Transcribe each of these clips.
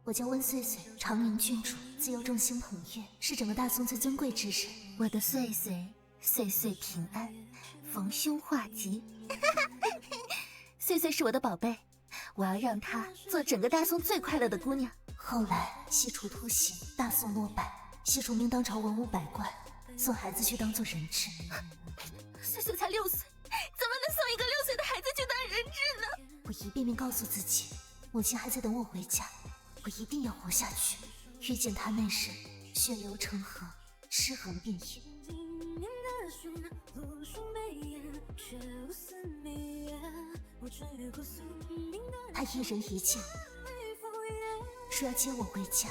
我叫温岁岁，长宁郡主，自幼众星捧月，是整个大宋最尊贵之人。我的岁岁，岁岁平安，逢凶化吉。岁岁是我的宝贝，我要让她做整个大宋最快乐的姑娘。后来西楚突袭，大宋落败，西楚命当朝文武百官送孩子去当做人质。岁岁才6岁，怎么能送一个6岁的孩子去当人质呢？我一遍遍告诉自己，母亲还在等我回家，我一定要活下去。遇见他那时，血流成河，尸横遍野。他一人一剑，说要接我回家。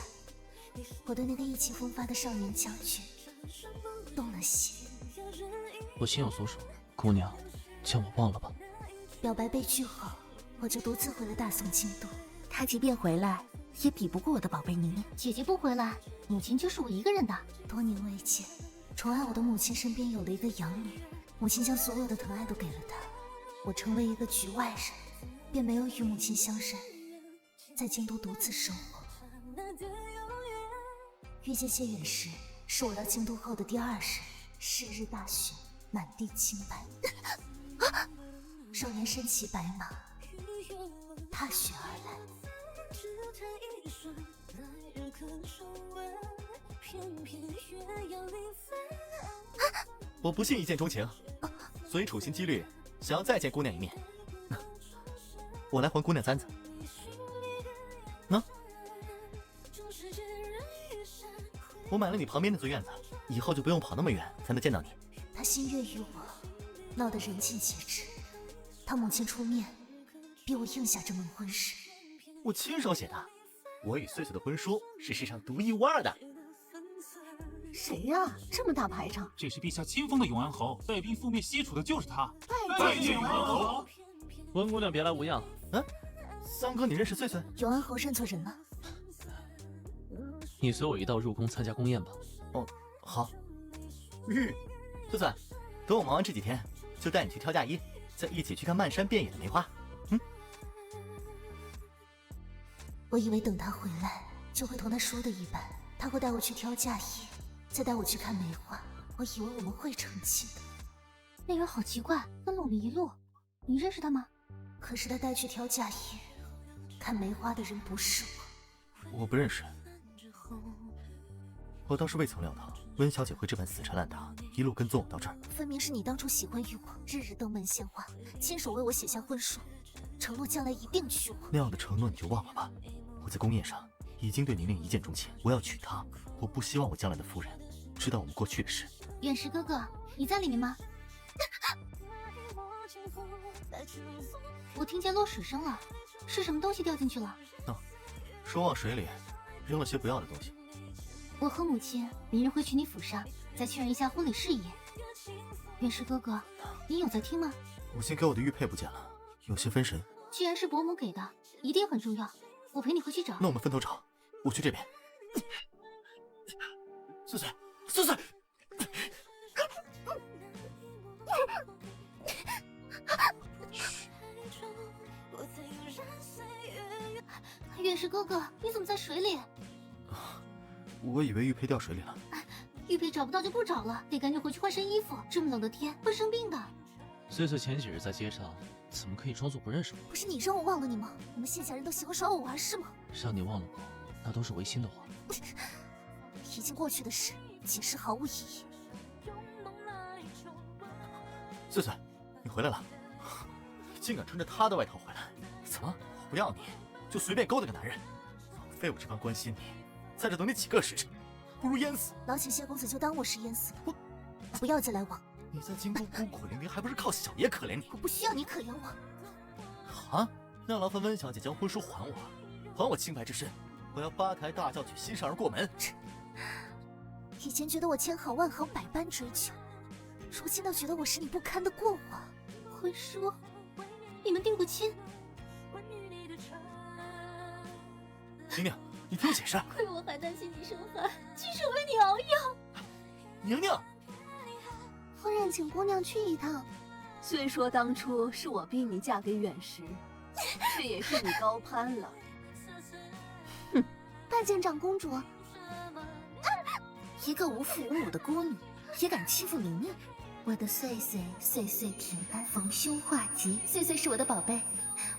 我对那个意气风发的少年将军动了心。我心有所属，姑娘，将我忘了吧。表白被拒后，我就独自回了大宋京都。他即便回来，也比不过我的宝贝宁宁。姐姐不回来，母亲就是我一个人的。多年未见，宠爱我的母亲身边有了一个养女，母亲将所有的疼爱都给了她。我成为一个局外人，便没有与母亲相认，在京都独自生活。遇见谢远时，是我到京都后的第2日。是日大雪，满地青白。少年身骑白马，踏雪而来。我不信一见钟情，所以处心积虑想要再见姑娘一面。我来还姑娘簪子。喏，我买了你旁边那座院子，以后就不用跑那么远才能见到你。他心悦于我，闹得人尽皆知。他母亲出面，逼我应下这门婚事。我亲手写的，我与岁岁的婚书是世上独一无二的。谁呀？这么大排场！这是陛下亲封的永安侯，带兵覆灭西楚的就是他。拜见永安侯。温姑娘别来无恙。三哥，你认识岁岁？永安侯认错人了。你随我一道入宫参加宫宴吧。哦，好。岁岁，等我忙完这几天，就带你去挑嫁衣，再一起去看漫山遍野的梅花。我以为等他回来，就会同他说的一般，他会带我去挑嫁衣，再带我去看梅花。我以为我们会成亲的。那人好奇怪，跟了我们一路。你认识他吗？可是他带去挑嫁衣、看梅花的人不是我。我不认识。我倒是未曾料到温小姐会这般死缠烂打，一路跟踪我到这儿。分明是你当初喜欢于我，日日登门献花，亲手为我写下婚书，承诺将来一定娶我。那样的承诺你就忘了吧。我在宫宴上已经对宁宁一见钟情，我要娶她。我不希望我将来的夫人知道我们过去的事。远石哥哥，你在里面吗？我听见落水声了，是什么东西掉进去了？说往水里扔了些不要的东西。我和母亲明日会去你府上，再确认一下婚礼事宜。远石哥哥，你有在听吗？母亲给我的玉佩不见了，有些分神。既然是伯母给的，一定很重要。我陪你回去找。那我们分头找，我去这边。岁岁，岁岁！远石哥哥，你怎么在水里？我以为玉佩掉水里了。玉佩找不到就不找了，得赶紧回去换身衣服。这么冷的天会生病的。岁岁前几日在街上，怎么可以装作不认识我？不是你让我忘了你吗？我们县下人都喜欢耍我玩是吗？让你忘了我，那都是违心的话。已经过去的事，解释毫无意义。岁岁，你回来了，竟敢穿着他的外套回来，怎么我不要你就随便勾搭个男人？枉费我这般关心你，在这等你几个时辰，不如淹死。劳请谢公子就当我是淹死了，不要再来往。你在京都孤苦伶仃，还不是靠小爷可怜你？我不需要你可怜我。好啊，那劳烦温小姐将婚书还我，还我清白之身。我要8抬大轿举心上人过门。以前觉得我千好万好，百般追求，如今倒觉得我是你不堪的过往。婚书，你们定过亲？宁宁，你听我解释。亏我还担心你生寒，居然为你熬药。宁宁，夫人，请姑娘去一趟。虽说当初是我逼你嫁给远石，却也是你高攀了。再见长公主。一个无父无母的孤女，也敢欺负宁宁？我的岁岁岁岁平安，逢凶化吉。岁岁是我的宝贝，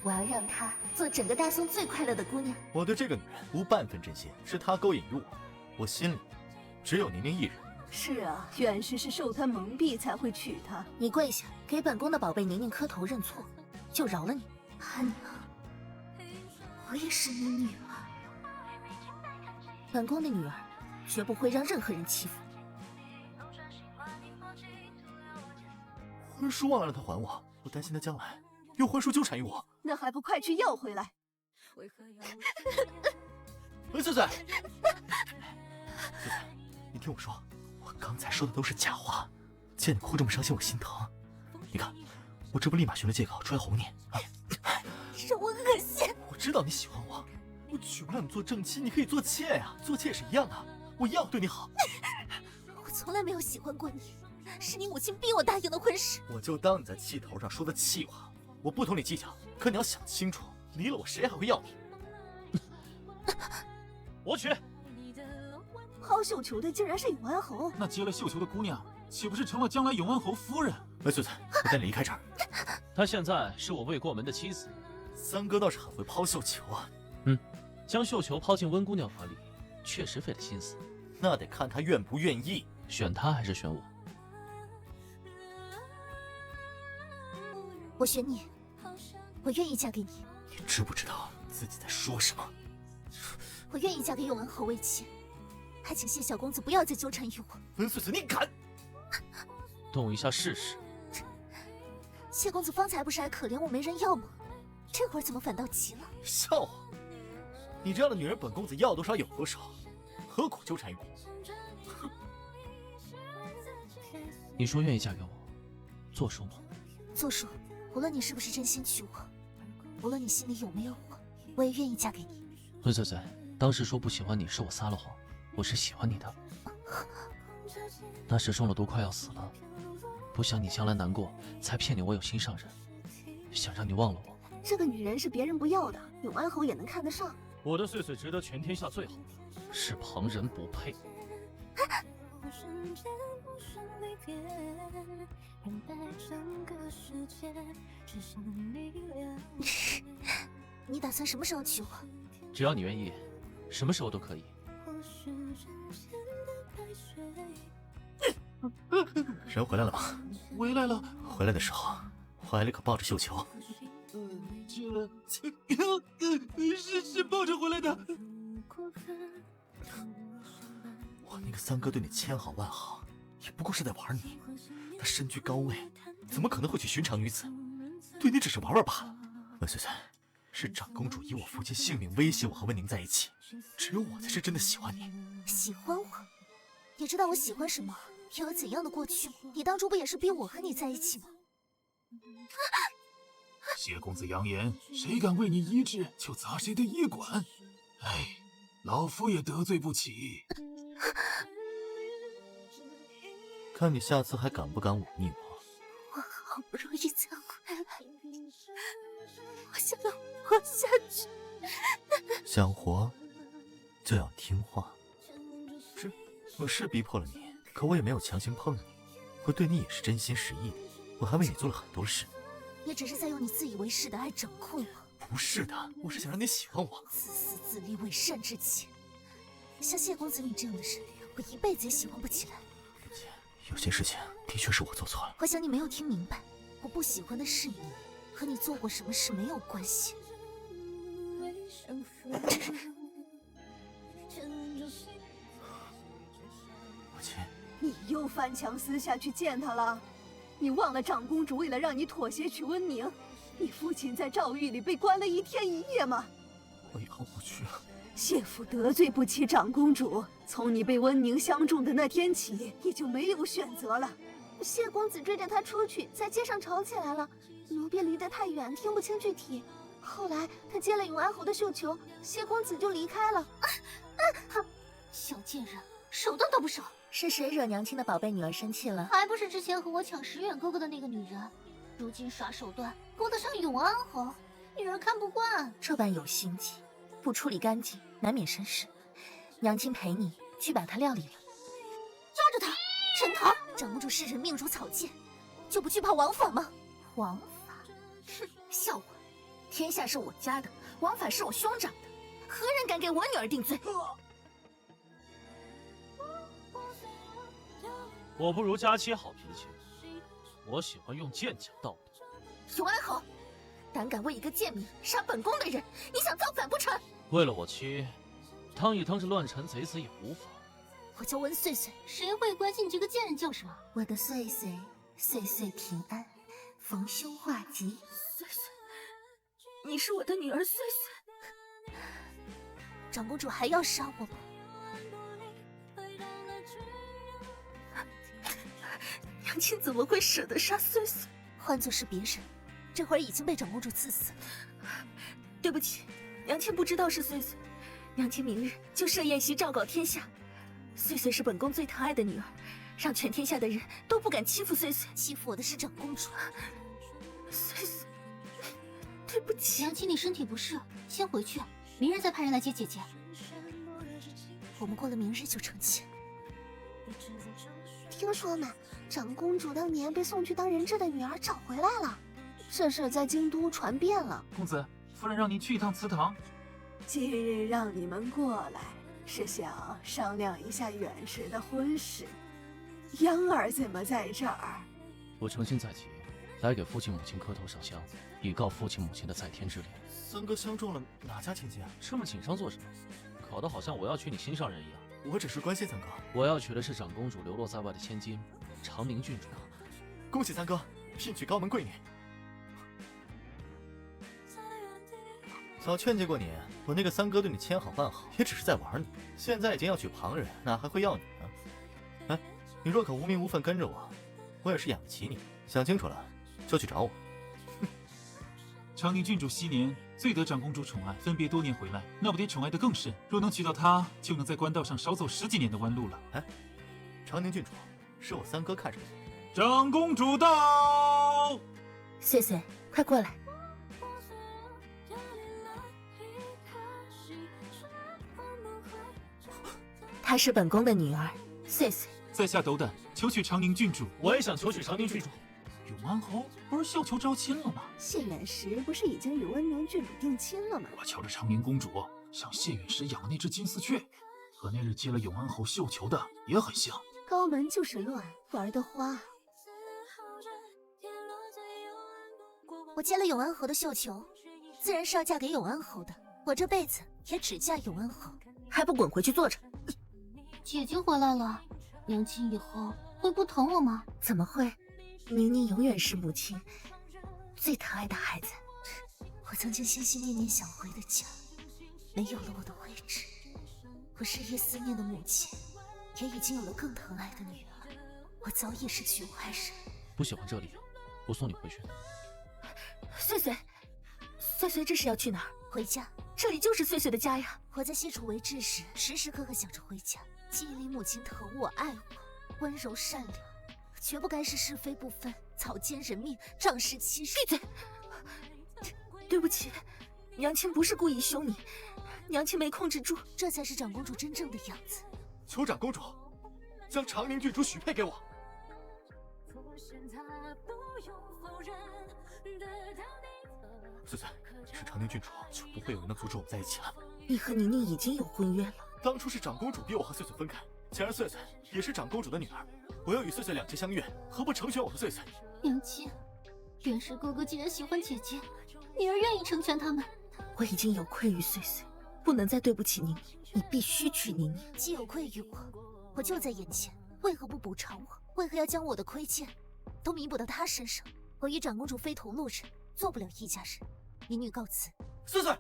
我要让她做整个大宋最快乐的姑娘。我对这个女人无半分真心，是她勾引于我心里只有宁宁一人。是啊，远氏是受他蒙蔽才会娶她。你跪下，给本宫的宝贝宁宁磕头认错，就饶了你。阿娘，我也是你女儿。本宫的女儿绝不会让任何人欺负。婚书忘了让她还我，我担心她将来用婚书纠缠于我。那还不快去要回来！岁岁，岁岁，你听我说，我刚才说的都是假话。见你哭这么伤心，我心疼。你看，我这不立马寻了借口出来哄你啊！让我恶心！我知道你喜欢我，我娶不了你做正妻，你可以做妾呀，做妾也是一样的，我一样对你好。我从来没有喜欢过你，是你母亲逼我答应的婚事。我就当你在气头上说的气话，我不同你计较，可你要想清楚，离了我谁还会要你？我娶。抛绣球的竟然是永安侯，那接了绣球的姑娘，岂不是成了将来永安侯夫人？岁岁，我带你离开这儿。她现在是我未过门的妻子。三哥倒是很会抛绣球啊。将绣球抛进温姑娘怀里，确实费了心思。那得看他愿不愿意。选她还是选我？我选你，我愿意嫁给你。你知不知道自己在说什么？我愿意嫁给永安侯为妻，还请谢小公子不要再纠缠于我。温岁岁，你敢！动一下试试。谢公子方才不是还可怜我没人要吗？这会儿怎么反倒急了？笑话！你这样的女人，本公子要多少有多少，何苦纠缠于你？你说愿意嫁给我，作数吗？作数，无论你是不是真心娶我，无论你心里有没有我也愿意嫁给你。温岁岁，当时说不喜欢你是我撒了谎，我是喜欢你的。那时中了毒快要死了，不想你将来难过，才骗你我有心上人，想让你忘了我。这个女人是别人不要的，永安侯也能看得上。我的岁岁值得全天下最好的，是旁人不配。你打算什么时候娶我？只要你愿意，什么时候都可以。人回来了吗？回来了。回来的时候，怀里可抱着绣球。是抱着回来的。我那个三哥对你千好万好，也不过是在玩你。他身居高位，怎么可能会娶寻常女子？对你只是玩玩罢了。温岁岁，是长公主以我父亲性命威胁我和温宁在一起，只有我才是真的喜欢你。喜欢我？你知道我喜欢什么，要有怎样的过去吗？你当初不也是逼我和你在一起吗？谢公子扬言，谁敢为你医治，就砸谁的医馆。哎，老夫也得罪不起。看你下次还敢不敢忤逆我？我好不容易才回来，我想要活下去。想活就要听话。是，我是逼迫了你，可我也没有强行碰你，我对你也是真心实意的，我还为你做了很多事。你只是在用你自以为是的爱掌控我。不是的，我是想让你喜欢我。自私自利、伪善之极，像谢公子你这样的人，我一辈子也喜欢不起来。有些事情的确是我做错了。我想你没有听明白，我不喜欢的是你，和你做过什么事没有关系。母亲，你又翻墙私下去见他了？你忘了长公主为了让你妥协娶温宁，你父亲在诏狱里被关了1天1夜吗？我以后不去了。谢父得罪不起长公主，从你被温宁相中的那天起，你就没有选择了。谢公子追着他出去，在街上吵起来了。奴婢离得太远，听不清具体。后来他接了永安侯的绣球，谢公子就离开了。小贱人，手段都不少。是谁惹娘亲的宝贝女儿生气了？还不是之前和我抢石远哥哥的那个女人，如今耍手段，勾得上永安侯，女儿看不惯。这般有心计，不处理干净，难免生事。娘亲陪你去把他料理了。抓住他！陈桃，长公主视人命如草芥，就不惧怕王法吗？王法？哼，笑话！天下是我家的，王法是我兄长的，何人敢给我女儿定罪？我不如佳期好脾气，我喜欢用剑讲道理。永安侯，胆敢为一个贱民杀本宫的人，你想造反不成？为了我妻，当一当这乱臣贼子也无妨。我叫温岁岁，谁会关心你这个贱人叫什么？我的岁岁，岁岁平安，逢凶化吉。岁岁，你是我的女儿岁岁。长公主还要杀我吗？娘亲怎么会舍得杀岁岁？换作是别人，这会儿已经被长公主刺死了。对不起，娘亲不知道是岁岁。娘亲明日就设宴席昭告天下，岁岁是本宫最疼爱的女儿，让全天下的人都不敢欺负岁岁。欺负我的是长公主。岁岁，对不起。娘亲，你身体不适，先回去，明日再派人来接姐姐。我们过了明日就成亲。听说没？长公主当年被送去当人质的女儿找回来了，这事在京都传遍了。公子，夫人让您去一趟祠堂。今日让你们过来，是想商量一下远氏的婚事。杨儿怎么在这儿？我诚心在即，来给父亲母亲磕头上香，以告父亲母亲的在天之灵。三哥相中了哪家亲戚啊？这么紧张做什么？搞得好像我要娶你心上人一样。我只是关心三哥。我要娶的是长公主流落在外的千金长宁郡主。恭喜三哥聘娶高门贵女。早劝诫过你，我那个三哥对你千好万好，也只是在玩你。现在已经要娶旁人，哪还会要你呢？哎，你若可无名无分跟着我，我也是养得起你。想清楚了就去找我。长宁郡主昔年最得长公主宠爱，分别多年回来，那不得宠爱得更甚。若能娶到她，就能在官道上少走10几年的弯路了。哎，长宁郡主是我三哥看上的。长公主到！岁岁，快过来。她是本宫的女儿，岁岁。在下斗胆求娶长宁郡主。我也想求娶长宁郡主。永安侯不是绣球招亲了吗？谢远石不是已经与温宁郡主定亲了吗？我瞧着长宁公主像谢远石养的那只金丝雀，和那日接了永安侯绣球的也很像。高门就是乱，玩的花。我接了永安侯的绣球，自然是要嫁给永安侯的。我这辈子也只嫁永安侯。还不滚回去坐着！姐姐回来了，娘亲以后会不疼我吗？怎么会？宁宁永远是母亲最疼爱的孩子。我曾经心心念念想回的家，没有了我的位置。我日夜思念的母亲，也已经有了更疼爱的女儿。我早已是局外人。不喜欢这里，我送你回去。岁岁，岁岁这是要去哪儿？回家。这里就是岁岁的家呀。我在西楚为质时，时时刻刻想着回家。记忆里母亲疼我爱我，温柔善良，绝不该是是非不分、草菅人命、仗势欺人。闭嘴！对不起，娘亲不是故意凶你，娘亲没控制住。这才是长公主真正的样子。求长公主将长宁郡主许配给我。岁岁，是长宁郡主，就不会有人能阻止我们在一起了。你和宁宁已经有婚约了。当初是长公主逼我和岁岁分开，既然岁岁也是长公主的女儿，我要与岁岁两情相悦，何不成全我和岁岁？娘亲，远石哥哥既然喜欢姐姐，女儿愿意成全他们。我已经有愧于岁岁，不能再对不起宁宁，你必须娶宁宁。既有愧于我就在眼前，为何不补偿我？为何要将我的亏欠都弥补到她身上？我与长公主非同路人，做不了一家人。民女告辞。岁岁，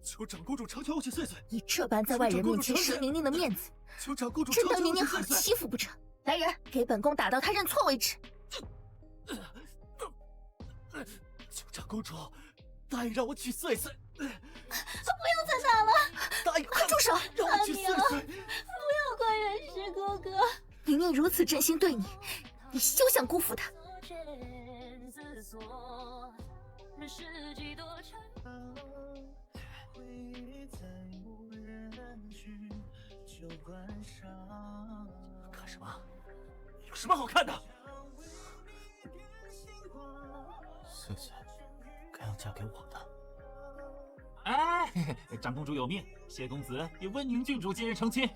求长公主成全我娶岁岁。你这般在外人面前失宁宁的面子，求长公主真当宁宁好欺负不成？来人，给本宫打到她认错为止。求长公主答应让我娶岁岁。不要再打了！答应，快住手！让我娶岁岁。不要怪远石哥哥。宁宁如此真心对你，你休想辜负她。世纪多长，回忆在无人区。看什么？有什么好看的？岁岁，该要嫁给我的。哎，长公主有命，谢公子与温宁郡主今日成亲。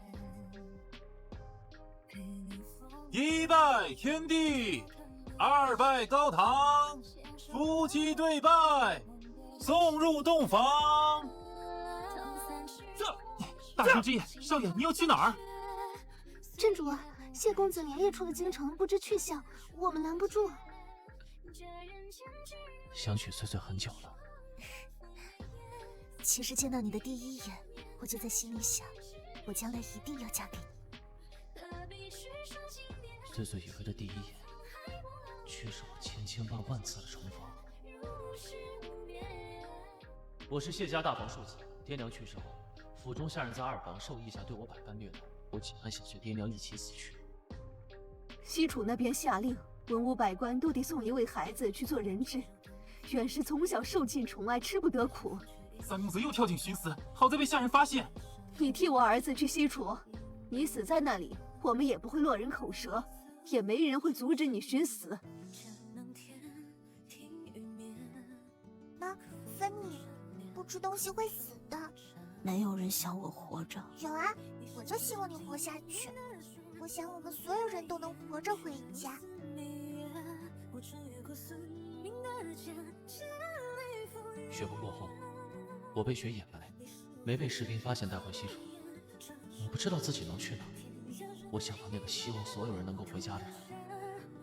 一拜天地，二拜高堂，夫妻对拜，送入洞房。这大婚之夜，少爷你要去哪儿？郡主，谢公子连夜出了京城，不知去向，我们拦不住。想娶岁岁很久了。其实见到你的第一眼，我就在心里想，我将来一定要嫁给你。岁岁以为的第一眼，却是我千千万万次的重逢。我是谢家大房庶子，爹娘去世后，府中下人在二房授意下对我百般虐待，我几番想随爹娘一起死去。西楚那边下令，文武百官都得送一位孩子去做人质。原是从小受尽宠爱，吃不得苦。三公子又跳进寻死，好在被下人发现。你替我儿子去西楚，你死在那里，我们也不会落人口舌，也没人会阻止你寻死。妈，分你，不吃东西会死的。没有人想我活着。有啊，我就希望你活下去。我想我们所有人都能活着回家。雪崩过后，我被雪掩埋，没被士兵发现带回西楚。我不知道自己能去哪。我想到那个希望所有人能够回家的人，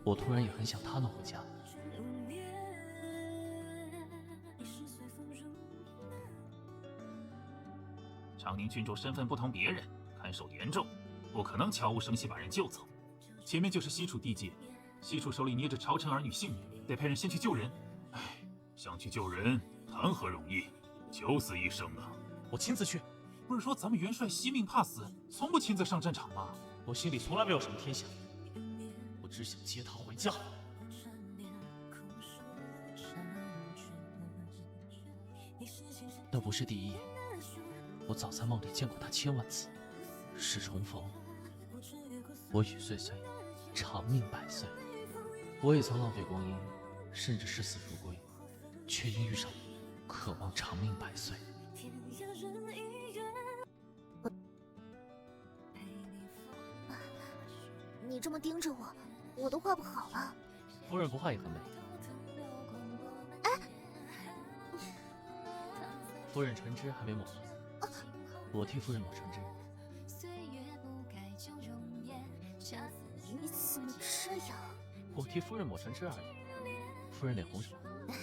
我突然也很想他能回家。长宁郡主身份不同别人，看守严重，不可能悄无声息把人救走。前面就是西楚地界，西楚手里捏着朝臣儿女性命，得派人先去救人。唉，想去救人，谈何容易，九死一生啊！我亲自去。不是说咱们元帅惜命怕死，从不亲自上战场吗？我心里从来没有什么天下，我只想接他回家。那不是第一眼，我早在梦里见过他千万次，是重逢。我与岁岁长命百岁，我也曾浪费光阴，甚至视死如归，却因遇上你，渴望长命百岁。你这么盯着我，我都画不好了。夫人不画也很美。夫人唇脂还没抹，我替夫人抹唇脂。你怎么这样？我替夫人抹唇脂而已。夫人脸红什么？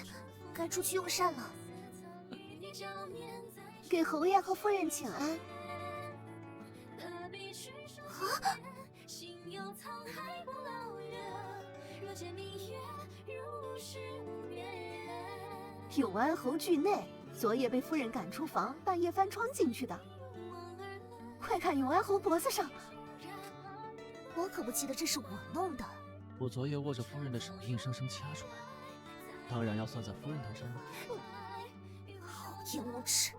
该出去用膳了。给侯爷和夫人请安。永安侯惧内，昨夜被夫人赶出房，半夜翻窗进去的。快看永安侯脖子上，我可不记得这是我弄的。我昨夜握着夫人的手，硬生生掐出来，当然要算在夫人头上了。厚颜无耻！